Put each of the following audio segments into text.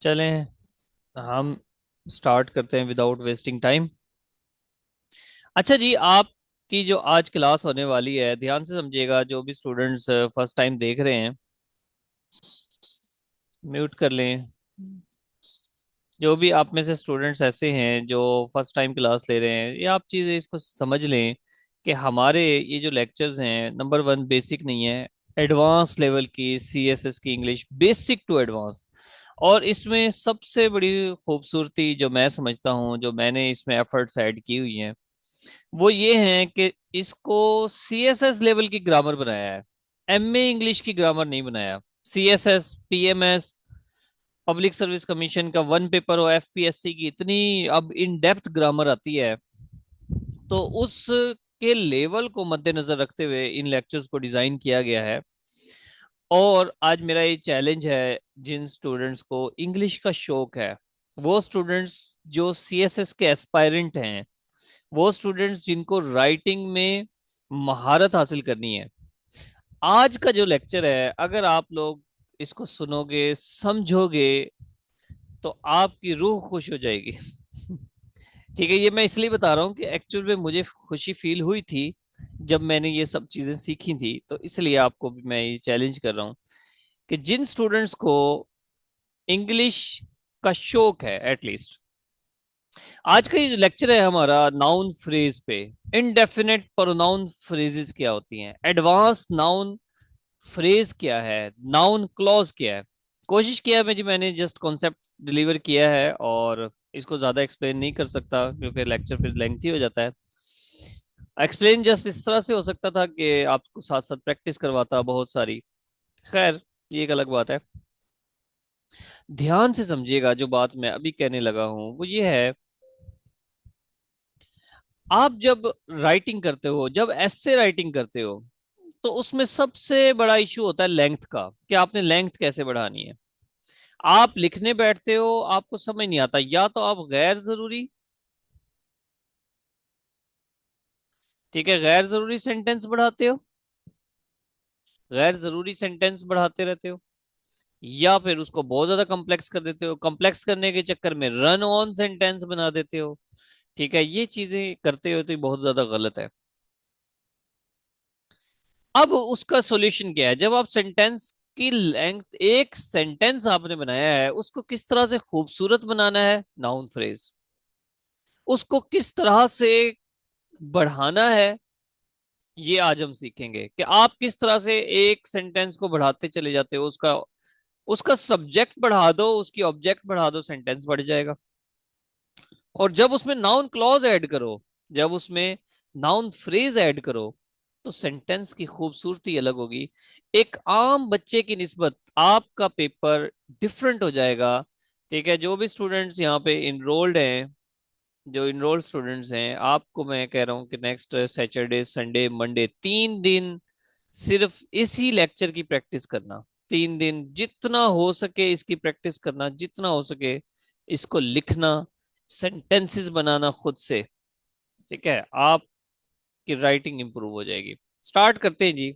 चलें, हम स्टार्ट करते हैं विदाउट वेस्टिंग टाइम। अच्छा जी, आपकी जो आज क्लास होने वाली है, ध्यान से समझिएगा। जो भी स्टूडेंट्स फर्स्ट टाइम देख रहे हैं, म्यूट कर लें। जो भी आप में से स्टूडेंट्स ऐसे हैं जो फर्स्ट टाइम क्लास ले रहे हैं, ये आप चीज़ें इसको समझ लें कि हमारे ये जो लेक्चर्स हैं, नंबर वन बेसिक नहीं है, एडवांस लेवल की सीएसएस की इंग्लिश, बेसिक टू एडवांस। और इसमें सबसे बड़ी खूबसूरती जो मैं समझता हूँ, जो मैंने इसमें एफर्ट्स ऐड की हुई हैं, वो ये हैं कि इसको सीएसएस लेवल की ग्रामर बनाया है, एमए इंग्लिश की ग्रामर नहीं बनाया। CSS, PMS, public service commission का वन पेपर हो, एफपीएससी की इतनी अब इन डेप्थ ग्रामर आती है, तो उस के लेवल को मद्देनजर रखते हुए इन लेक्चर्स को डिजाइन किया गया है। और आज मेरा ये चैलेंज है, जिन स्टूडेंट्स को इंग्लिश का शौक है, वो स्टूडेंट्स जो सीएसएस के एस्पायरेंट हैं, वो स्टूडेंट्स जिनको राइटिंग में महारत हासिल करनी है, आज का जो लेक्चर है, अगर आप लोग इसको सुनोगे, समझोगे, तो आपकी रूह खुश हो जाएगी। ठीक है, ये मैं इसलिए बता रहा हूँ कि एक्चुअल में मुझे खुशी फील हुई थी जब मैंने ये सब चीजें सीखी थी, तो इसलिए आपको भी मैं ये चैलेंज कर रहा हूँ कि जिन स्टूडेंट्स को इंग्लिश का शौक है, एटलीस्ट आज का ये जो लेक्चर है हमारा नाउन फ्रेज पे, इनडेफिनेट प्रोनाउन फ्रेजेस क्या होती हैं, एडवांस नाउन फ्रेज क्या है, नाउन क्लॉज क्या है। कोशिश किया है मैं जी, मैंने जस्ट कॉन्सेप्ट डिलीवर किया है, और इसको ज्यादा एक्सप्लेन नहीं कर सकता क्योंकि लेक्चर फिर लेंथी हो जाता है। एक्सप्लेन जस्ट इस तरह से हो सकता था कि आपको साथ साथ प्रैक्टिस करवाता बहुत सारी। खैर, ये एक अलग बात है। ध्यान से समझिएगा, जो बात मैं अभी कहने लगा हूं वो ये है, आप जब राइटिंग करते हो, जब एस्से राइटिंग करते हो, तो उसमें सबसे बड़ा इशू होता है लेंथ का, कि आपने लेंथ कैसे बढ़ानी है। आप लिखने बैठते हो, आपको समझ नहीं आता, या तो आप गैर जरूरी, ठीक है, गैर जरूरी सेंटेंस बढ़ाते हो, गैर जरूरी सेंटेंस बढ़ाते रहते हो, या फिर उसको बहुत ज्यादा कॉम्प्लेक्स कर देते हो, कॉम्प्लेक्स करने के चक्कर में रन ऑन सेंटेंस बना देते हो। ठीक है, ये चीजें करते हो तो ये बहुत ज्यादा गलत है। अब उसका सॉल्यूशन क्या है, जब आप सेंटेंस की लेंथ, एक सेंटेंस आपने बनाया है, उसको किस तरह से खूबसूरत बनाना है, नाउन फ्रेज, उसको किस तरह से बढ़ाना है, ये आज हम सीखेंगे कि आप किस तरह से एक सेंटेंस को बढ़ाते चले जाते हो, उसका उसका सब्जेक्ट बढ़ा दो, उसकी ऑब्जेक्ट बढ़ा दो, सेंटेंस बढ़ जाएगा। और जब उसमें नाउन क्लॉज ऐड करो, जब उसमें नाउन फ्रेज ऐड करो, तो सेंटेंस की खूबसूरती अलग होगी। एक आम बच्चे की निस्बत आपका पेपर डिफरेंट हो जाएगा। ठीक है, जो भी स्टूडेंट्स यहाँ पे इनरोल्ड हैं, जो इनरोल्ड स्टूडेंट्स हैं, आपको मैं कह रहा हूँ कि नेक्स्ट सैटरडे, संडे, मंडे, 3 दिन सिर्फ इसी लेक्चर की प्रैक्टिस करना। 3 दिन जितना हो सके इसकी प्रैक्टिस करना, जितना हो सके इसको लिखना, सेंटेंसेस बनाना खुद से। ठीक है, आपकी राइटिंग इंप्रूव हो जाएगी। स्टार्ट करते हैं जी।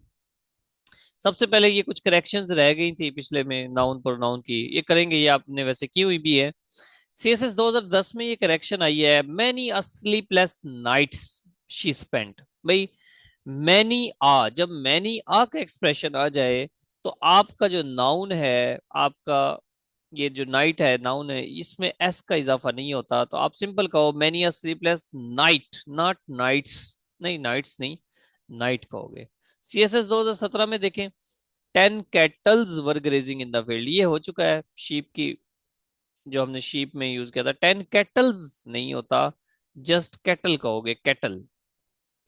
सबसे पहले ये कुछ करेक्शंस रह गई थी पिछले में, नाउन प्रोनाउन की, ये करेंगे, ये आपने वैसे की हुई भी है। सीएसएस 2010 में ये करेक्शन आई है, many a sleepless nights she spent. भाई, मैनी आ, जब मैनी आ का एक्सप्रेशन आ जाए, तो आपका जो नाउन है, आपका ये जो नाइट है नाउन है, इसमें एस का इजाफा नहीं होता, तो आप सिंपल कहो many a sleepless night, not nights, नहीं नाइट्स नहीं, नाइट कहोगे। सीएसएस 2017 में देखें, 10 cattles were grazing in the field, ये हो चुका है शीप की, जो हमने शीप में यूज किया था, 10 कैटल्स नहीं होता, जस्ट कैटल कहोगे, कैटल,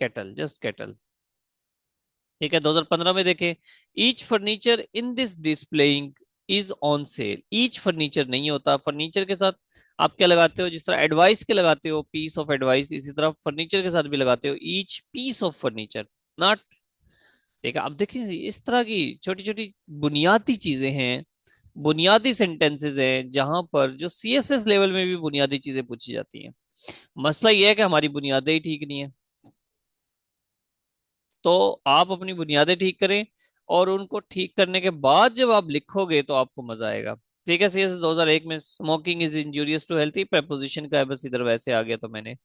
कैटल, जस्ट कैटल। ठीक है, 2015 में देखें, each furniture in this displaying is on sale. Each furniture नहीं होता, फर्नीचर के साथ आप क्या लगाते हो, जिस तरह एडवाइस के लगाते हो पीस ऑफ एडवाइस, इसी तरह फर्नीचर के साथ भी लगाते हो each piece of furniture, not. ठीक है, अब देखिए इस तरह की छोटी छोटी बुनियादी चीजें हैं, बुनियादी सेंटेंसेस हैं, जहां पर जो सीएसएस लेवल में भी बुनियादी चीजें पूछी जाती हैं। मसला यह है कि हमारी बुनियादें ही ठीक नहीं है। तो आप अपनी बुनियादें ठीक करें, और उनको ठीक करने के बाद जब आप लिखोगे तो आपको मजा आएगा। ठीक है, सीएस 2001 में, smoking is injurious to health, preposition का है, बस इधर वैसे आ गया तो मैंने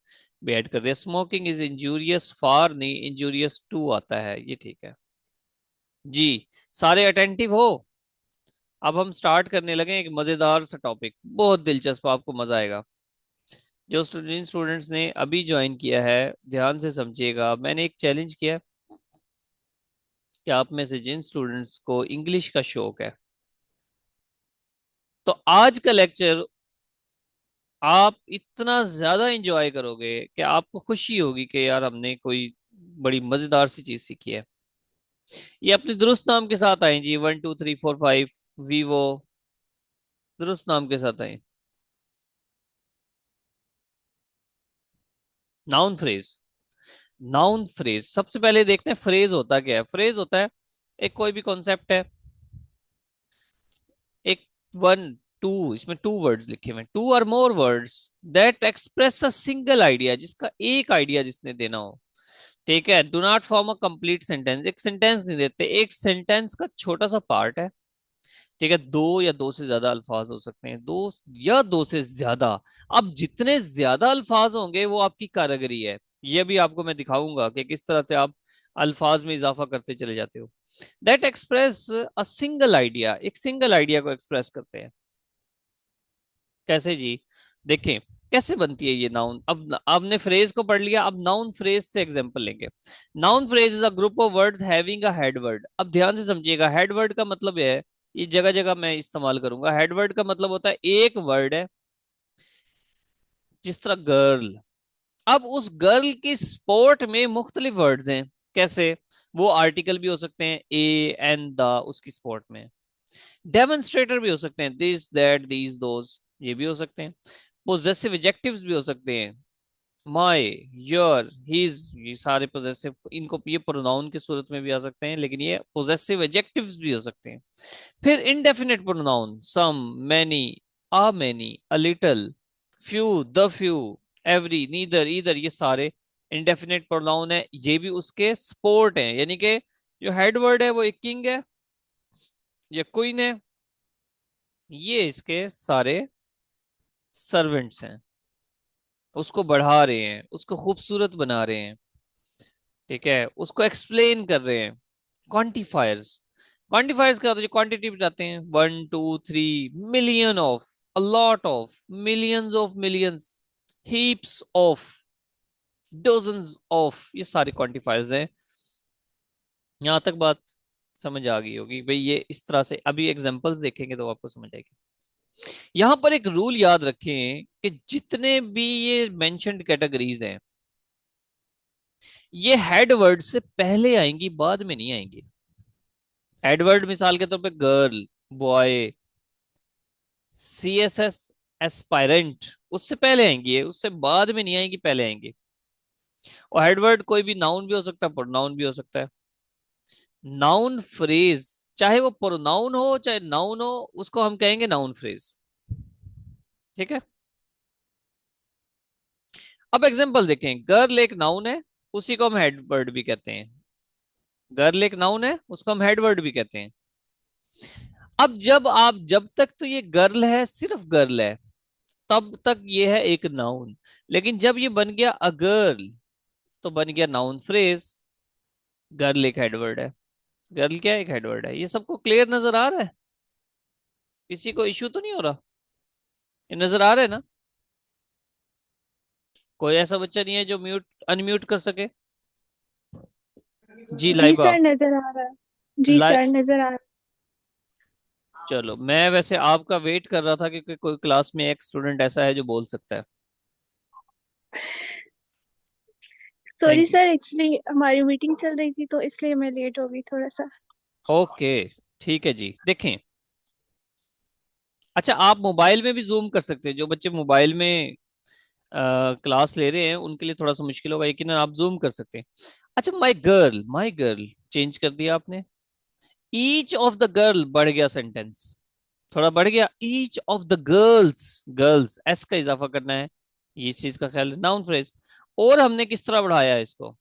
भी ऐड कर दिया। स्मोकिंग इज इंजूरियस फॉर, नहीं इंजूरियस टू आता है, ये ठीक है जी। सारे अटेंटिव हो? अब हम स्टार्ट करने लगे एक मजेदार सा टॉपिक, बहुत दिलचस्प, आपको मजा आएगा। जो स्टूडेंट्स ने अभी ज्वाइन किया है, ध्यान से समझिएगा। मैंने एक चैलेंज किया कि आप में से जिन स्टूडेंट्स को इंग्लिश का शौक है, तो आज का लेक्चर आप इतना ज्यादा एंजॉय करोगे कि आपको खुशी होगी कि यार हमने कोई बड़ी मजेदार सी चीज सीखी है। ये अपने दुरुस्त नाम के साथ आए जी, 1 2 3 4 5 वीवो, दुरुस्त नाम के साथ आए। नाउन फ्रेज, नाउन फ्रेज सबसे पहले देखते हैं फ्रेज होता क्या है। फ्रेज होता है एक कोई भी कॉन्सेप्ट है, एक वन टू, इसमें टू वर्ड्स लिखे हुए हैं, टू और more words that express a single idea, जिसका एक आइडिया जिसने देना हो। ठीक है, do not form a complete sentence, एक सेंटेंस नहीं देते, एक सेंटेंस का छोटा सा पार्ट है। ठीक है, दो या दो से ज्यादा अल्फाज हो सकते हैं, दो या दो से ज्यादा। अब जितने ज्यादा अल्फाज होंगे वो आपकी कारीगरी है। ये भी आपको मैं दिखाऊंगा कि किस तरह से आप अल्फाज में इजाफा करते चले जाते हो। That express a single idea, एक सिंगल आइडिया को एक्सप्रेस करते हैं। कैसे जी? देखें कैसे बनती है ये नाउन। अब आपने फ्रेज को पढ़ लिया, अब नाउन फ्रेज से एग्जांपल लेंगे। Noun phrase is a group of words having a head word. अब ध्यान से समझिएगा, हेड वर्ड का मतलब है, ये जगह जगह मैं इस्तेमाल करूंगा। हेड वर्ड का मतलब होता है एक वर्ड है, जिस तरह गर्ल। अब उस गर्ल की स्पोर्ट में मुख्तलिफ वर्ड्स हैं। कैसे? वो आर्टिकल भी हो सकते हैं, ए एंड द, उसकी स्पोर्ट में। डेमोन्स्ट्रेटर भी हो सकते हैं, दिस दैट दीज दोज, ये भी हो सकते हैं। पोजेसिव एडजेक्टिव्स भी हो सकते हैं, माय, योर, हिज, ये सारे पोजेसिव, इनको ये प्रोनाउन की सूरत में भी आ सकते हैं, लेकिन ये पोजेसिव एडजेक्टिव्स भी हो सकते हैं। फिर indefinite pronoun, some, many, a many, a little, few, the few, every, neither, either, ये सारे इनडेफिनेट प्रोनाउन है। ये भी उसके स्पोर्ट हैं, यानी कि जो हेड वर्ड है वो एक किंग है या क्वीन है, ये इसके सारे सर्वेंट्स हैं, उसको बढ़ा रहे हैं, उसको खूबसूरत बना रहे हैं। ठीक है, उसको एक्सप्लेन कर रहे हैं। क्वांटिफायर्स, क्वांटिफायर्स क्या होता है? जो क्वांटिटी बताते हैं, 1 2 3, million of, a lot of, millions of, millions, heaps of, dozens of, ये सारे क्वांटिफायर्स हैं। यहां तक बात समझ आ गई होगी भाई। ये इस तरह से अभी एग्जांपल्स देखेंगे तो आपको समझ आएगी। यहां पर एक रूल याद रखें कि जितने भी ये मेंशन्ड कैटेगरीज हैं, ये हेड वर्ड से पहले आएंगी, बाद में नहीं आएंगी। हेड वर्ड मिसाल के तौर पे गर्ल, बॉय, सीएसएस, एस्पायरेंट, उससे पहले आएंगी ये, उससे बाद में नहीं आएंगी, पहले आएंगी। और हेडवर्ड कोई भी नाउन भी हो सकता है, प्रोनाउन भी हो सकता है। नाउन फ्रेज, चाहे वो प्रोनाउन हो चाहे नाउन हो, उसको हम कहेंगे नाउन फ्रेज। ठीक है, अब एग्जांपल देखें। गर्ल एक नाउन है, उसी को हम हेडवर्ड भी कहते हैं। गर्ल एक नाउन है, उसको हम हेडवर्ड भी कहते हैं। अब जब तक तो ये गर्ल है, सिर्फ गर्ल है, तब तक ये है एक नाउन। लेकिन जब ये बन गया अ गर्ल, तो बन गया नाउन फ्रेज। गर्ल एक हेडवर्ड है, गर्ल क्या है? एक हेडवर्ड है। ये सबको क्लियर नजर आ रहा है? किसी को इश्यू तो नहीं हो रहा? ये नजर आ रहा है ना? कोई ऐसा बच्चा नहीं है जो म्यूट अनम्यूट कर सके? जी जी लाइबा। सर नजर आ रहा है। जी लाइ सर नजर आ रहा चलो, मैं वैसे आपका वेट कर रहा था कि कोई क्लास में एक स्टूडेंट ऐसा है जो बोल सकता है। है। Sorry thank you. Sir, actually हमारी मीटिंग चल रही थी तो इसलिए मैं लेट हो गई थोड़ा सा। ओके, ठीक है जी। देखें, अच्छा आप मोबाइल में भी जूम कर सकते हैं। जो बच्चे मोबाइल में क्लास ले रहे हैं उनके लिए थोड़ा सा मुश्किल होगा, लेकिन आप जूम कर सकते हैं। अच्छा, माई गर्ल चेंज कर दिया आपने। ईच ऑफ द गर्ल बढ़ गया सेंटेंस, थोड़ा बढ़ गया। Each of the girls, girls S का इजाफा करना है, ये इस चीज का ख्याल है, नाउन फ्रेज। और हमने किस तरह बढ़ाया है इसको?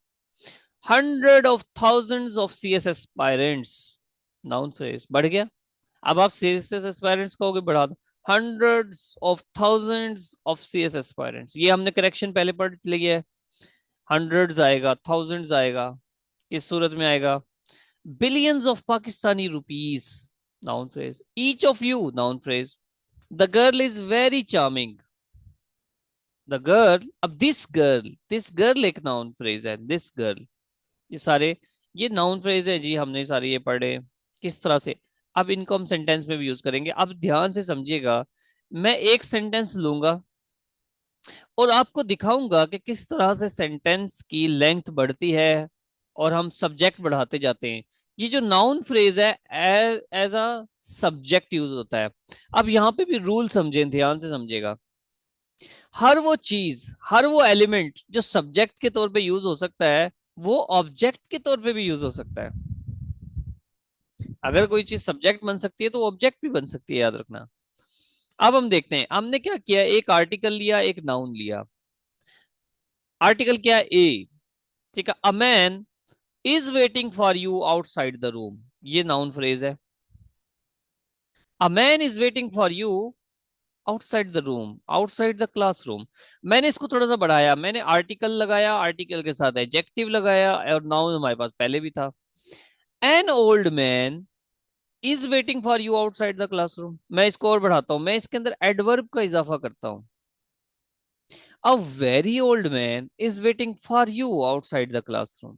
100 of thousands of CSS aspirants, noun phrase बढ़ गया। अब आप सीएसएस एस्पायरेंट्स कहोगे बढ़ा दो, hundreds of thousands of CS aspirants, ये हमने करेक्शन पहले पढ़ लिया है। हंड्रेड्स आएगा, थाउजेंड्स आएगा, किस सूरत में आएगा? Billions of Pakistani rupees, noun phrase. Each of you, noun phrase. The girl is very charming, the girl, अब दिस गर्ल एक नाउन फ्रेज है, दिस गर्ल। ये सारे, ये नाउन फ्रेज है जी, हमने सारे ये पढ़े किस तरह से। अब इनको हम सेंटेंस में भी यूज करेंगे। अब ध्यान से समझिएगा, मैं एक सेंटेंस लूंगा और आपको दिखाऊंगा कि किस तरह से सेंटेंस की लेंथ बढ़ती है और हम सब्जेक्ट बढ़ाते जाते हैं। ये जो नाउन फ्रेज है एज अ सब्जेक्ट यूज होता है। अब यहाँ पे भी रूल समझें, ध्यान से समझिएगा। हर वो चीज, हर वो एलिमेंट जो सब्जेक्ट के तौर पे यूज हो सकता है, वो ऑब्जेक्ट के तौर पे भी यूज हो सकता है। अगर कोई चीज सब्जेक्ट बन सकती है तो ऑब्जेक्ट भी बन सकती है, याद रखना। अब हम देखते हैं, हमने क्या किया, एक आर्टिकल लिया, एक नाउन लिया। आर्टिकल क्या है? ए, ठीक है। A man is waiting for you outside the room, ये नाउन फ्रेज है। A man is waiting for you outside the room, outside the classroom. मैंने इसको थोड़ा सा बढ़ाया, मैंने आर्टिकल लगाया, आर्टिकल के साथ एडजेक्टिव लगाया, और नाउन हमारे पास पहले भी था। An old man is waiting for you outside the classroom, मैं इसको और बढ़ाता हूं, मैं इसके अंदर एडवर्ब का इजाफा करता हूं। A very old man is waiting for you outside the classroom.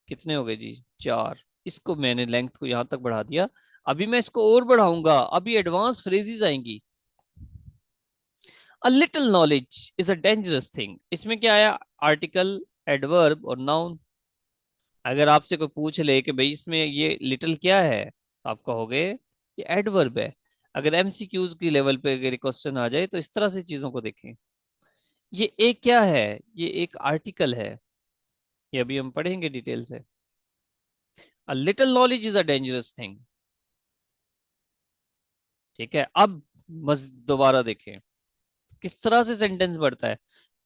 कितने हो गए जी? चार। इसको मैंने लेंथ को यहां तक बढ़ा दिया। अभी मैं इसको और बढ़ाऊंगा, अभी एडवांस फ्रेजेस आएंगी। A little knowledge is a dangerous thing, इसमें क्या आया? आर्टिकल, एडवर्ब और नाउन। अगर आपसे कोई पूछ ले कि भाई इसमें ये लिटिल क्या है, तो आप कहोगे ये एडवर्ब है। अगर एमसीक्यूज की लेवल पे अगर क्वेश्चन आ जाए तो इस तरह से चीजों को देखें। ये एक क्या है? ये एक आर्टिकल है, ये अभी हम पढ़ेंगे डिटेल से। A little knowledge is a dangerous thing, ठीक है। अब बस दोबारा देखें किस तरह से सेंटेंस बढ़ता है।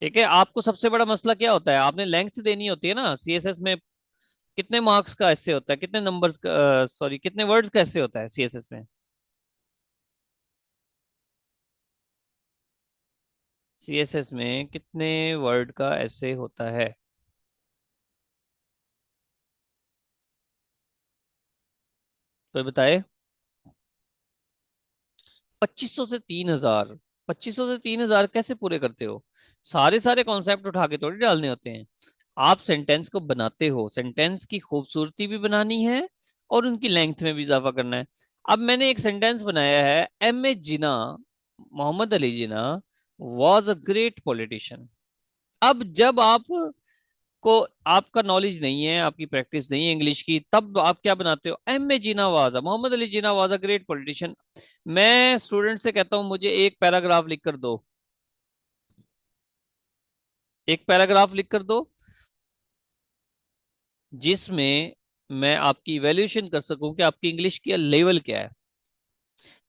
ठीक है, आपको सबसे बड़ा मसला क्या होता है? आपने लेंथ देनी होती है ना सीएसएस में। कितने मार्क्स का ऐसे होता है, कितने नंबर्स का, सॉरी कितने वर्ड्स का ऐसे होता है सीएसएस में? सीएसएस में कितने वर्ड का ऐसे होता है? कोई बताए। 2500 से 3000। 2500 से 3000 कैसे पूरे करते हो? सारे सारे कॉन्सेप्ट उठा के थोड़ी डालने होते हैं। आप सेंटेंस को बनाते हो, सेंटेंस की खूबसूरती भी बनानी है और उनकी लेंथ में भी इजाफा करना है। अब मैंने एक सेंटेंस बनाया है, M A Jinnah, Mohammad Ali Jinnah was a great politician. अब जब आप को आपका नॉलेज नहीं है, आपकी प्रैक्टिस नहीं है इंग्लिश की, तब आप क्या बनाते हो? एम ए जीना वाजा, Mohammad Ali Jinnah was a great politician. मैं स्टूडेंट से कहता हूं मुझे एक पैराग्राफ लिख कर दो, एक पैराग्राफ लिख कर दो जिसमें मैं आपकी इवेल्यूशन कर सकूं कि आपकी इंग्लिश की लेवल क्या है।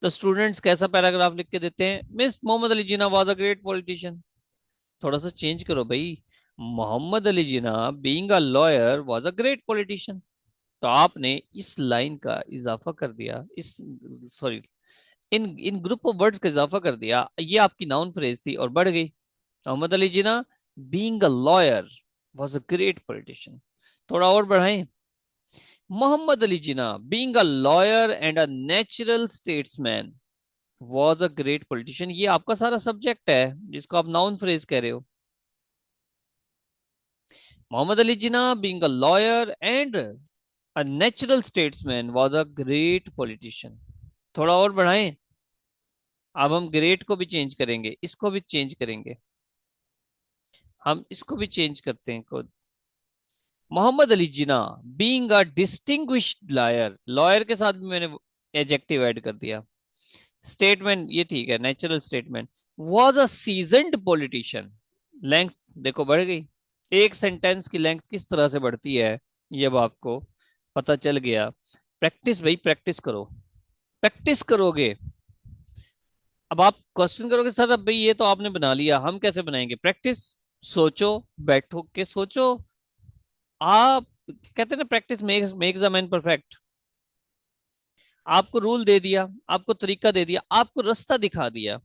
तो स्टूडेंट्स कैसा पैराग्राफ लिख के देते हैं? Miss Mohammad Ali Jinnah was a great politician. थोड़ा सा चेंज करो भाई, Mohammad Ali Jinnah being a lawyer was a great politician. तो आपने इस लाइन का इजाफा कर दिया, इस, सॉरी, इन इन ग्रुप ऑफ वर्ड्स का इजाफा कर दिया, ये आपकी नाउन फ्रेज थी और बढ़ गई। Mohammad Ali Jinnah being a lawyer was a great politician. थोड़ा और बढ़ाएं, Mohammad Ali Jinnah being a lawyer and a natural statesman was a great politician. ये आपका सारा सब्जेक्ट है जिसको आप नाउन फ्रेज कह रहे हो। Mohammad Ali Jinnah being a lawyer and a natural statesman was a great politician. थोड़ा और बढ़ाएं, अब हम ग्रेट को भी चेंज करेंगे, इसको भी चेंज करेंगे, हम इसको भी चेंज करते हैं को। Mohammad Ali Jinnah being a distinguished lawyer, lawyer के साथ भी मैंने एडजेक्टिव ऐड कर दिया। स्टेटमेंट ये ठीक है, natural statement. Was a seasoned politician, length देखो बढ़ गई। एक सेंटेंस की लेंथ किस तरह से बढ़ती है ये अब आपको पता चल गया। प्रैक्टिस भाई, प्रैक्टिस करो, प्रैक्टिस करोगे। अब आप क्वेश्चन करोगे सर अब भाई ये तो आपने बना लिया, हम कैसे बनाएंगे? प्रैक्टिस, सोचो, बैठो के सोचो। आप कहते हैं ना, practice makes makes a man perfect. आपको रूल दे दिया, आपको तरीका दे दिया, आपको रास्ता दिखा दिया।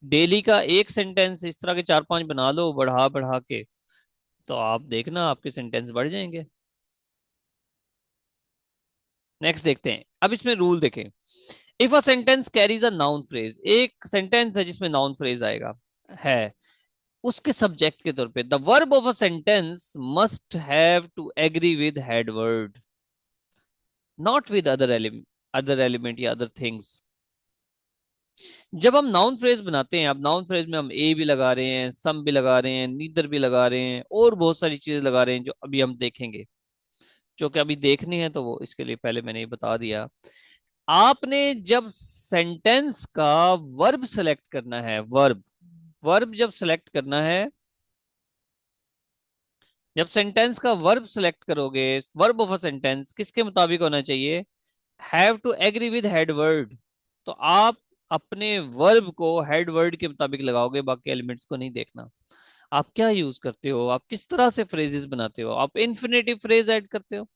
डेली का एक सेंटेंस इस तरह के चार पांच बना लो बढ़ा बढ़ा के, तो आप देखना आपके सेंटेंस बढ़ जाएंगे। नेक्स्ट देखते हैं, अब इसमें रूल देखें। If a sentence carries a noun phrase, एक सेंटेंस है जिसमें नाउन फ्रेज आएगा है, उसके सब्जेक्ट के तौर पे the verb of a sentence must have to agree with head word, not with other element या अदर थिंग्स। जब हम नाउन फ्रेज बनाते हैं, अब नाउन फ्रेज में हम ए भी लगा रहे हैं, सम भी लगा रहे हैं, नीदर भी लगा रहे हैं, और बहुत सारी चीजें लगा रहे हैं जो अभी हम देखेंगे, जो कि अभी देखनी है, तो वो इसके लिए पहले मैंने ये बता दिया। आपने जब सेंटेंस का वर्ब सेलेक्ट करना है, वर्ब वर्ब जब सेलेक्ट करना है, जब सेंटेंस का वर्ब सेलेक्ट करोगे, वर्ब ऑफ अ सेंटेंस किसके मुताबिक होना चाहिए, have to agree with head word. तो आप अपने वर्ब को हेड वर्ड के मुताबिक लगाओगे, बाकी एलिमेंट्स को नहीं देखना। आप क्या यूज करते हो, आप किस तरह से फ्रेजेस बनाते हो, आप इन्फिनेटिव फ्रेज ऐड करते हो,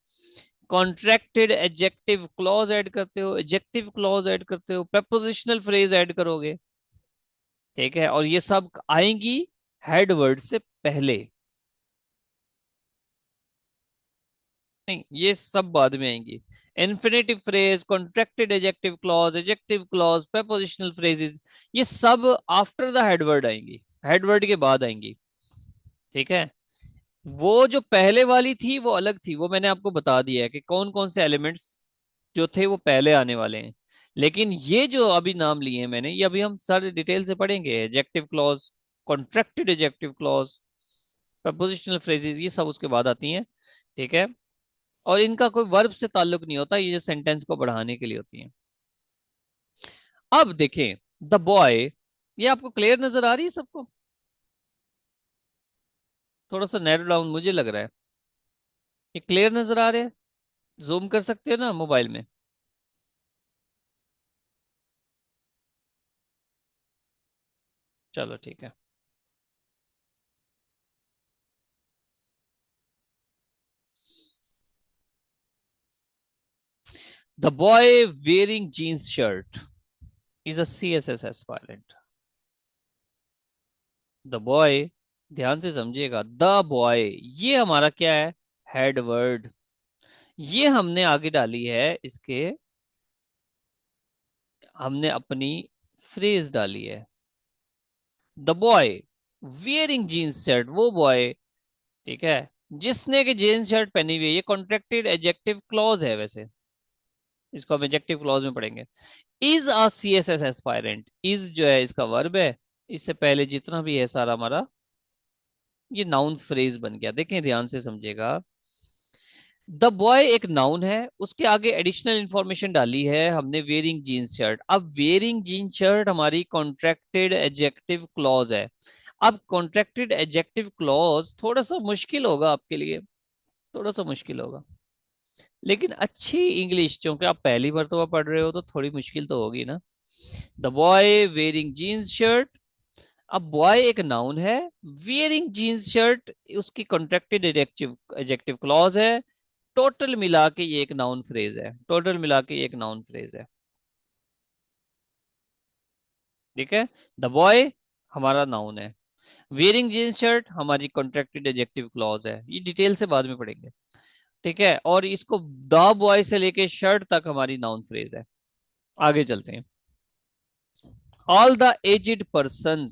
कॉन्ट्रैक्टेड एडजेक्टिव क्लॉज ऐड करते हो, एडजेक्टिव क्लॉज ऐड करते हो, prepositional फ्रेज ऐड करोगे। ठीक है, और ये सब आएंगी हेड वर्ड से पहले, नहीं ये सब बाद में आएंगी। Infinitive phrase, contracted adjective clause, prepositional phrases, ये सब आफ्टर द हेडवर्ड आएंगी, हेडवर्ड के बाद आएंगी। ठीक है, वो जो पहले वाली थी वो अलग थी, वो मैंने आपको बता दिया है कि कौन कौन से एलिमेंट्स जो थे वो पहले आने वाले हैं। लेकिन ये जो अभी नाम लिए हैं मैंने, ये अभी हम सारे डिटेल से पढ़ेंगे। Adjective clause, contracted adjective clause, prepositional phrases, ये सब उसके बाद आती हैं। ठीक है, और इनका कोई वर्ब से ताल्लुक नहीं होता, ये सेंटेंस को बढ़ाने के लिए होती हैं। अब देखें द बॉय, ये आपको क्लियर नजर आ रही है सबको? थोड़ा सा नैरो डाउन मुझे लग रहा है, ये क्लियर नजर आ रहा है? जूम कर सकते हो ना मोबाइल में? चलो ठीक है। The boy wearing jeans shirt is a CSS aspirant. The boy, ध्यान से समझिएगा, द बॉय ये हमारा क्या है, हेड वर्ड। ये हमने आगे डाली है इसके, हमने अपनी फ्रेज डाली है। The boy wearing jeans shirt, वो बॉय, ठीक है, जिसने की जीन्स शर्ट पहनी हुई है। ये कॉन्ट्रैक्टेड एडजेक्टिव क्लॉज है वैसे, इसको हम एडजेक्टिव क्लॉज में पढ़ेंगे। Is a CSS aspirant, is जो है इसका वर्ब है, इससे पहले जितना भी है सारा हमारा ये नाउन फ्रेज बन गया। देखें ध्यान से समझिएगा, द बॉय एक नाउन है, उसके आगे एडिशनल इंफॉर्मेशन डाली है हमने, वेयरिंग जीन्स शर्ट। अब वेयरिंग जीन्स शर्ट हमारी कॉन्ट्रैक्टेड एडजेक्टिव क्लॉज है। अब कॉन्ट्रैक्टेड एडजेक्टिव क्लॉज थोड़ा सा मुश्किल होगा आपके लिए, थोड़ा सा मुश्किल होगा, लेकिन अच्छी इंग्लिश, क्योंकि आप पहली मर्तबा पढ़ रहे हो तो थोड़ी मुश्किल तो होगी ना। The boy wearing jeans shirt, अब बॉय एक नाउन है, वियरिंग जीन्स शर्ट उसकी कॉन्ट्रैक्टेड एडजेक्टिव एडजेक्टिव क्लॉज है। टोटल मिला के ये एक नाउन फ्रेज है, टोटल मिला के ये एक नाउन फ्रेज है। ठीक है, द बॉय हमारा नाउन है, वियरिंग जीन्स शर्ट हमारी कॉन्ट्रैक्टेड एडजेक्टिव क्लॉज है, ये डिटेल से बाद में पढ़ेंगे। ठीक है, और इसको द बॉय से लेके शर्ट तक हमारी नाउन फ्रेज है। आगे चलते हैं। All the edged person,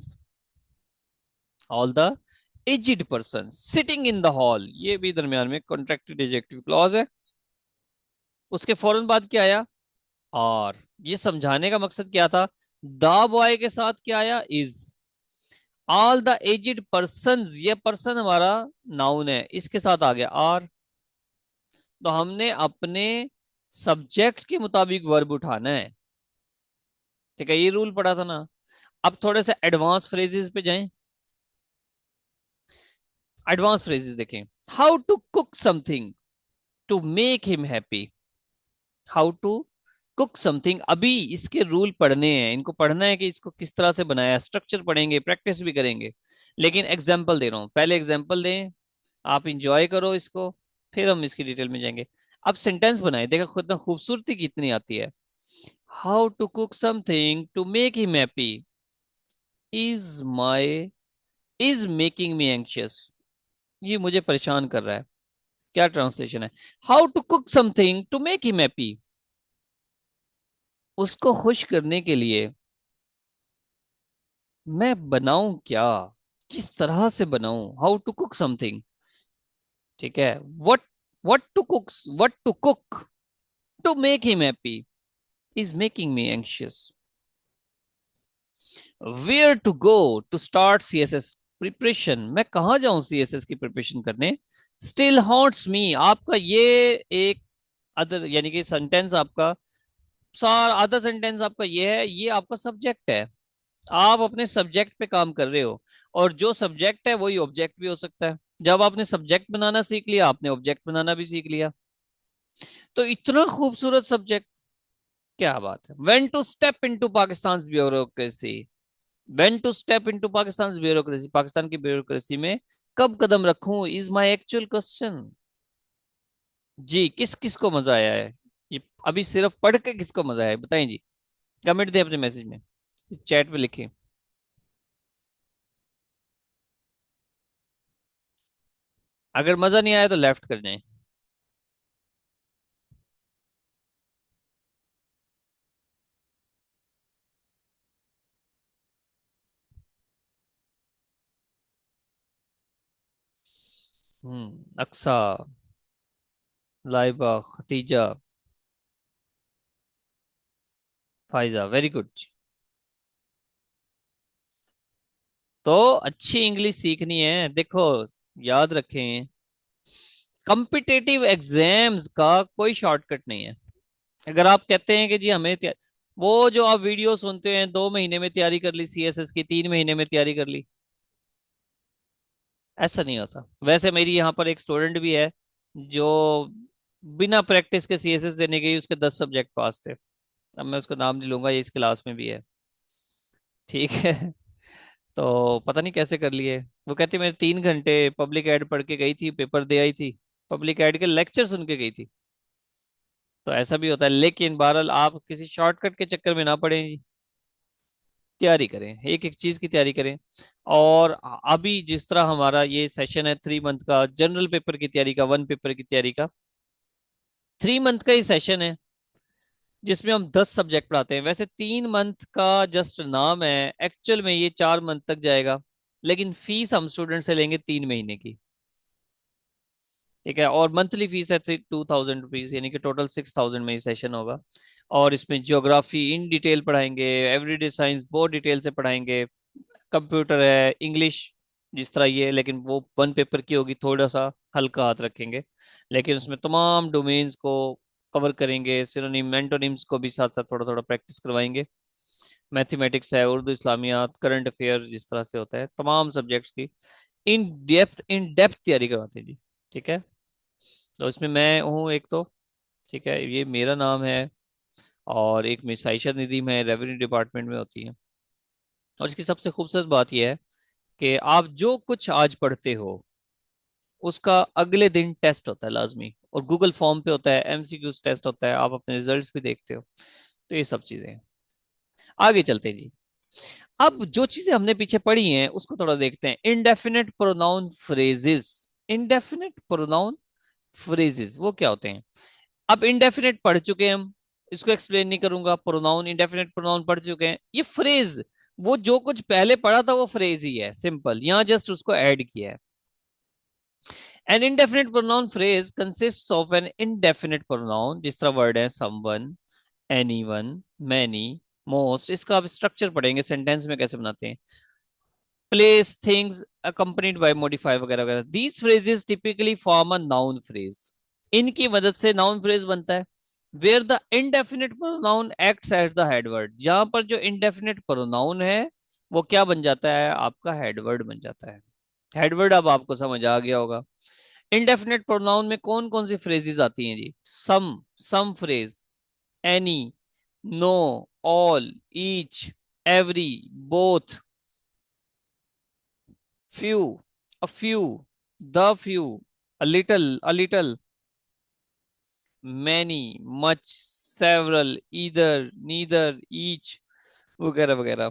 all the edged person sitting in the hall, ये भी दरमियान में कॉन्ट्रैक्टेड एडजेक्टिव क्लॉज है। उसके फौरन बाद क्या आया, और ये समझाने का मकसद क्या था, द बॉय के साथ क्या आया, is. All the edged person, ये पर्सन हमारा नाउन है, इसके साथ आ गया आर। तो हमने अपने सब्जेक्ट के मुताबिक वर्ब उठाना है। ठीक है, ये रूल पढ़ा था ना। अब थोड़े से एडवांस फ्रेजेस पे जाएं। एडवांस फ्रेजेस देखें, how to cook something to make him happy, how to cook something. अभी इसके रूल पढ़ने हैं, इनको पढ़ना है कि इसको किस तरह से बनाया, स्ट्रक्चर पढ़ेंगे, प्रैक्टिस भी करेंगे। लेकिन एग्जाम्पल दे रहा हूं, पहले एग्जाम्पल दें, आप इंजॉय करो इसको, फिर हम इसकी डिटेल में जाएंगे। अब सेंटेंस बनाए, देखा खुद ना खूबसूरती कितनी आती है। How to cook something to make him happy is my is making me anxious. ये मुझे परेशान कर रहा है। क्या ट्रांसलेशन है? How to cook something to make him happy, उसको खुश करने के लिए मैं बनाऊं क्या, किस तरह से बनाऊं। हाउ टू कुक समथिंग, ठीक है। What what to cook to make him happy is making me anxious. Where to go to start CSS preparation, मैं कहाँ जाऊं सीएसएस की प्रिपरेशन करने। स्टिल हॉन्ट्स मी, आपका ये एक अदर यानी कि सेंटेंस आपका सारा आधा सेंटेंस आपका ये है, ये आपका सब्जेक्ट है। आप अपने सब्जेक्ट पे काम कर रहे हो, और जो सब्जेक्ट है वही ऑब्जेक्ट भी हो सकता है। जब आपने सब्जेक्ट बनाना सीख लिया, आपने ऑब्जेक्ट बनाना भी सीख लिया। तो इतना खूबसूरत सब्जेक्ट, क्या बात है। When to step into Pakistan bureaucracy, when to step into Pakistan bureaucracy, Pakistan की ब्यूरोक्रेसी में कब कदम रखूं इज माई एक्चुअल क्वेश्चन। जी, किस किस को मजा आया है ये, अभी सिर्फ पढ़ के किसको मजा आया है बताएं जी। कमेंट दे अपने मैसेज में, चैट में लिखें। अगर मजा नहीं आया तो लेफ्ट कर जाएं। Aqsa, Laiba, Khatija, Faiza, very good. तो अच्छी इंग्लिश सीखनी है, देखो याद रखें, कॉम्पिटेटिव एग्जाम्स का कोई शॉर्टकट नहीं है। अगर आप कहते हैं कि जी हमें वो जो आप वीडियो सुनते हैं, 2 महीने में तैयारी कर ली सीएसएस की, 3 महीने में तैयारी कर ली, ऐसा नहीं होता। वैसे मेरी यहाँ पर एक स्टूडेंट भी है जो बिना प्रैक्टिस के सीएसएस देने गई, उसके 10 सब्जेक्ट पास थे। अब मैं उसका नाम नहीं लूंगा, ये इस क्लास में भी है, ठीक है। तो पता नहीं कैसे कर लिए। वो कहती मेरे 3 घंटे पब्लिक एड पढ़ के गई थी, पेपर दे आई थी, पब्लिक एड के लेक्चर सुन के गई थी। तो ऐसा भी होता है, लेकिन बहरहाल आप किसी शॉर्टकट के चक्कर में ना पड़े जी। तैयारी करें, एक एक चीज की तैयारी करें। और अभी जिस तरह हमारा ये सेशन है 3 मंथ का, जनरल पेपर की तैयारी का, 1 पेपर की तैयारी का, 3 मंथ का ही सेशन है, जिसमें हम 10 सब्जेक्ट पढ़ाते हैं। वैसे 3 मंथ का जस्ट नाम है, एक्चुअल में ये 4 मंथ तक जाएगा। लेकिन फीस हम स्टूडेंट से लेंगे 3 महीने की, ठीक है। और मंथली फीस है 2,000 रुपीज, यानी कि टोटल 6,000 में ये सेशन होगा। और इसमें ज्योग्राफी इन डिटेल पढ़ाएंगे, एवरीडे साइंस बहुत डिटेल से पढ़ाएंगे, कंप्यूटर है, इंग्लिश जिस तरह ये, लेकिन वो 1 पेपर की होगी, थोड़ा सा हल्का हाथ रखेंगे। लेकिन उसमें तमाम डोमेन्स को कवर करेंगे, सिनोनिम एंटोनिम्स को भी साथ साथ थोड़ा थोड़ा प्रैक्टिस करवाएंगे। मैथमेटिक्स है, उर्दू, इस्लामियात, करंट अफेयर, जिस तरह से होता है तमाम सब्जेक्ट्स की इन डेप्थ तैयारी करवाते हैं जी, ठीक है। तो इसमें मैं हूँ एक तो, ठीक है, ये मेरा नाम है। और एक मिस आयशा नदीम है, रेवेन्यू डिपार्टमेंट में होती है। और इसकी सबसे खूबसूरत बात यह है कि आप जो कुछ आज पढ़ते हो, उसका अगले दिन टेस्ट होता है लाजमी, और गूगल फॉर्म पे होता है, एमसीक्यूज टेस्ट होता है, आप अपने रिजल्ट्स भी देखते हो। तो ये सब चीजें हैं। आगे चलते हैं जी। अब जो चीजें हमने पीछे पढ़ी हैं उसको थोड़ा देखते हैं। Indefinite pronoun phrases, indefinite pronoun phrases वो क्या होते हैं। अब इनडेफिनेट पढ़ चुके हैं हम, इसको एक्सप्लेन नहीं करूंगा। प्रोनाउन, इनडेफिनेट प्रोनाउन पढ़ चुके हैं। ये फ्रेज, वो जो कुछ पहले पढ़ा था वो फ्रेज ही है, सिंपल, यहाँ जस्ट उसको ऐड किया है। An indefinite pronoun phrase consists of an indefinite pronoun, जिस तरह वर्ड है someone, anyone, many, most, इसका आप स्ट्रक्चर पढ़ेंगे सेंटेंस में कैसे बनाते हैं। Place, things, accompanied by modify वगैरह वगैरह। These phrases typically form a noun phrase, इनकी मदद से नाउन फ्रेज बनता है। Where the indefinite pronoun acts as the head word, जहां पर जो indefinite pronoun है वो क्या बन जाता है, आपका हेडवर्ड बन जाता है। हेडवर्ड अब आपको समझ आ गया होगा। इंडेफिनेट प्रोनाउन में कौन कौन सी फ्रेजेस आती हैं जी। Some phrase, any, no, all, each, every, both, few, a few, the few, a little, many, much, several, either, neither, each, वगैरह वगैरह।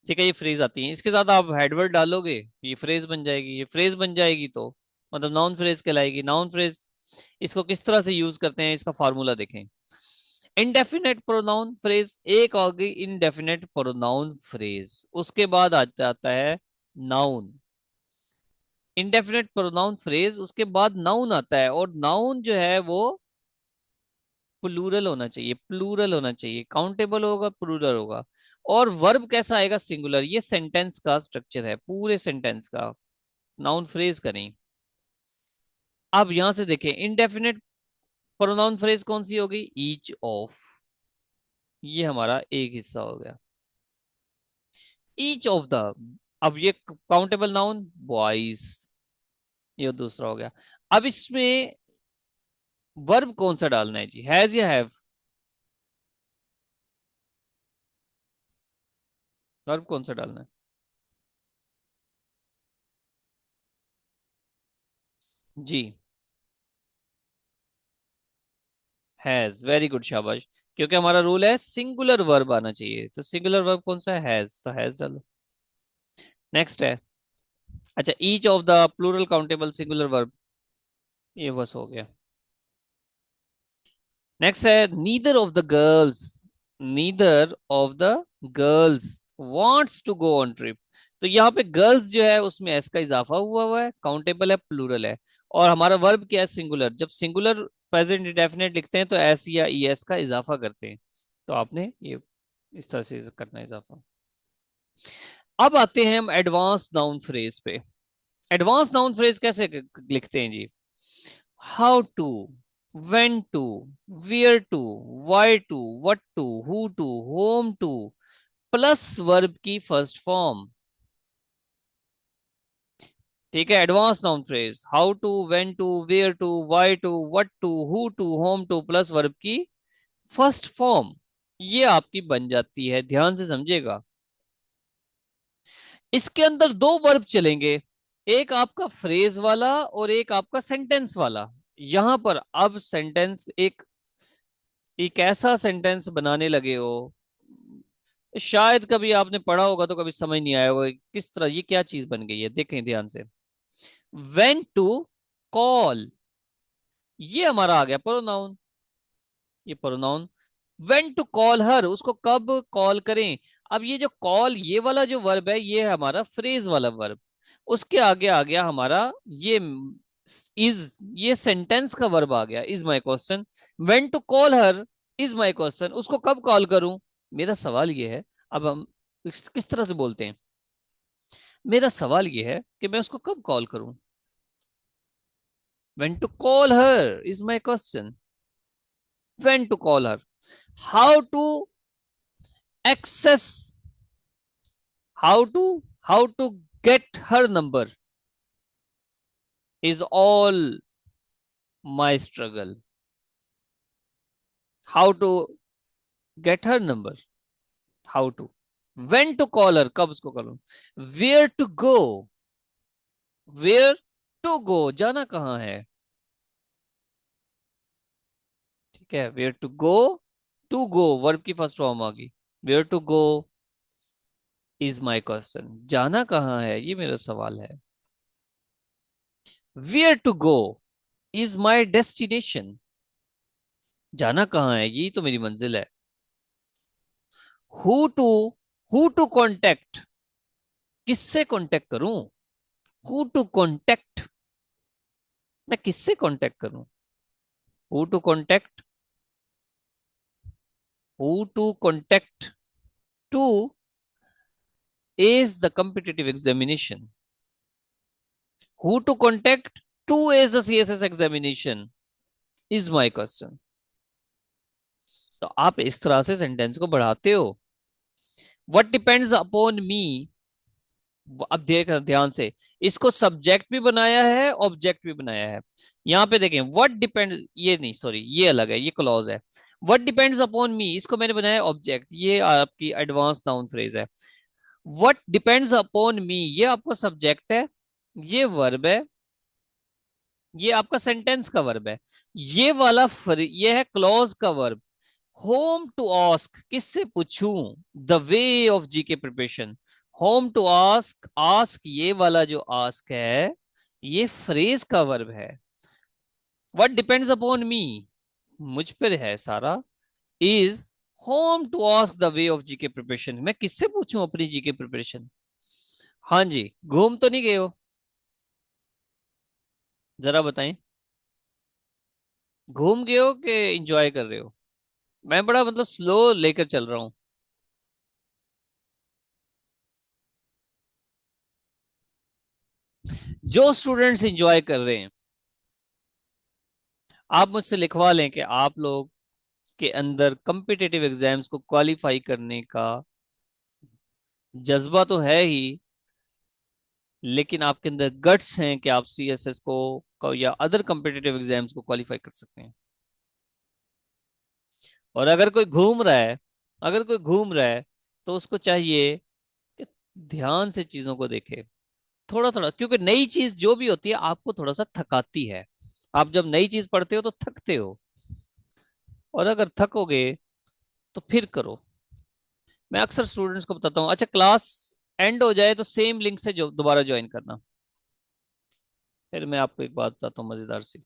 ठीक है, ये फ्रेज आती है, इसके साथ आप हेडवर्ड डालोगे, ये फ्रेज बन जाएगी। ये फ्रेज बन जाएगी तो मतलब नाउन फ्रेज कहलाएगी। नाउन फ्रेज इसको किस तरह से यूज करते हैं, इसका फॉर्मूला देखें। इंडेफिनेट प्रोनाउन फ्रेज, एक आ गई इंडेफिनेट प्रोनाउन फ्रेज, उसके बाद आता आता है नाउन। इंडेफिनेट प्रोनाउन फ्रेज, उसके बाद नाउन आता है, और नाउन जो है वो प्लूरल होना चाहिए, प्लूरल होना चाहिए, काउंटेबल होगा, प्लूरल होगा। और वर्ब कैसा आएगा, सिंगुलर। ये सेंटेंस का स्ट्रक्चर है, पूरे सेंटेंस का। नाउन फ्रेज करें। अब यहां से देखें, इंडेफिनेट प्रोनाउन फ्रेज कौन सी होगी, ईच ऑफ। ये हमारा एक हिस्सा हो गया, ईच ऑफ द। अब ये काउंटेबल नाउन बॉयज, ये दूसरा हो गया। अब इसमें वर्ब कौन सा डालना है जी, हैज या हैव, वर्ब कौन सा डालना है जी। हैज, वेरी गुड, शाबाश। क्योंकि हमारा रूल है सिंगुलर वर्ब आना चाहिए, तो सिंगुलर वर्ब कौन सा है, हैज, तो हैज डालो। नेक्स्ट है, अच्छा, each of the plural countable singular verb, ये बस हो गया। नेक्स्ट है, neither of the girls, neither of the girls wants to go on trip. तो यहाँ पे गर्ल्स जो है उसमें एस का इजाफा हुआ हुआ है, काउंटेबल है, प्लूरल है। और हमारा वर्ब क्या है, सिंगुलर। जब सिंगुलर प्रेजेंट इंडेफिनिट लिखते हैं तो एस या ई एस का इजाफा करते हैं। तो आपने ये इस तरह से करना है इजाफा। अब आते हैं हम एडवांस नाउन फ्रेज पे। एडवांस नाउन फ्रेज कैसे लिखते हैं जी, how to, when to, where to, why to, what to, who to, whom to, plus verb की फर्स्ट फॉर्म। ठीक है, advance noun phrase, how to, when to, where to, why to, what to, who to, whom to, plus verb की first form. ये आपकी बन जाती है, ध्यान से समझिएगा। इसके अंदर दो वर्ब चलेंगे, एक आपका फ्रेज वाला और एक आपका सेंटेंस वाला। यहां पर अब सेंटेंस एक ऐसा सेंटेंस बनाने लगे हो, शायद कभी आपने पढ़ा होगा तो कभी समझ नहीं आया होगा किस तरह ये क्या चीज बन गई है। देखें ध्यान से, वेन टू कॉल, ये हमारा आ गया प्रोनाउन, ये pronoun. When to call her, उसको कब कॉल करें। अब ये जो कॉल, ये वाला जो वर्ब है, ये है हमारा फ्रेज वाला वर्ब। उसके आगे आ गया हमारा ये इज, ये सेंटेंस का वर्ब आ गया, is my question. When to call her is my question, उसको कब कॉल करूं, मेरा सवाल ये है। अब हम किस तरह से बोलते हैं, मेरा सवाल ये है कि मैं उसको कब कॉल करूं। when to call her is my question, when to call her, how to access, how to get her number is all my struggle. How to get her number, how to, when to call her, कब उसको करूं, where to go, where to go, जाना कहाँ है। ठीक है, where to go verb की first form आ गई, where to go is my question, जाना कहाँ है, ये मेरा सवाल है। Where to go is my destination, जाना कहाँ है, यही तो मेरी मंजिल है। Who to, who to contact, किससे कॉन्टेक्ट करूं, हु टू कॉन्टेक्ट, मैं किससे कॉन्टेक्ट करूं, who to contact, who to contact to as the competitive examination, who to contact to as the CSS examination is my question. तो आप इस तरह से सेंटेंस को बढ़ाते हो। वट डिपेंड्स अपॉन मी, अब देख ध्यान से, इसको सब्जेक्ट भी बनाया है, ऑब्जेक्ट भी बनाया है। यहां पे देखें, व्हाट डिपेंड्स, ये नहीं सॉरी, ये अलग है, ये क्लॉज है। व्हाट डिपेंड्स अपॉन मी, इसको मैंने बनाया ऑब्जेक्ट, ये आपकी एडवांस नाउन फ्रेज है। व्हाट डिपेंड्स अपॉन मी, ये आपका सब्जेक्ट है, ये वर्ब है, ये आपका सेंटेंस का वर्ब है। ये वाला ये है क्लॉज का वर्ब। होम टू आस्क, किससे पूछूं, the way of GK preparation. Whom to ask, ask ये वाला जो आस्क है ये फ्रेज का वर्ब है। व्हाट डिपेंड्स अपॉन मी, मुझ पर है सारा, is whom to ask the way of GK preparation, मैं किससे पूछूं अपनी जीके प्रिपरेशन। हाँ जी, घूम तो नहीं गए हो, जरा बताएं, घूम गए हो कि एंजॉय कर रहे हो। मैं बड़ा मतलब स्लो लेकर चल रहा हूँ। जो स्टूडेंट्स एंजॉय कर रहे हैं, आप मुझसे लिखवा लें कि आप लोग के अंदर कम्पिटिटिव एग्जाम्स को क्वालिफाई करने का जज्बा तो है ही, लेकिन आपके अंदर गट्स हैं कि आप सीएसएस को या अदर कम्पिटिटिव एग्जाम्स को क्वालिफाई कर सकते हैं। और अगर कोई घूम रहा है, अगर कोई घूम रहा है तो उसको चाहिए कि ध्यान से चीजों को देखे, थोड़ा थोड़ा, क्योंकि नई चीज जो भी होती है आपको थोड़ा सा थकाती है। आप जब नई चीज पढ़ते हो तो थकते हो, और अगर थकोगे तो फिर करो। मैं अक्सर स्टूडेंट्स को बताता हूँ, अच्छा क्लास एंड हो जाए तो सेम लिंक से जो दोबारा ज्वाइन करना। फिर मैं आपको एक बात बताता हूँ मजेदार सी।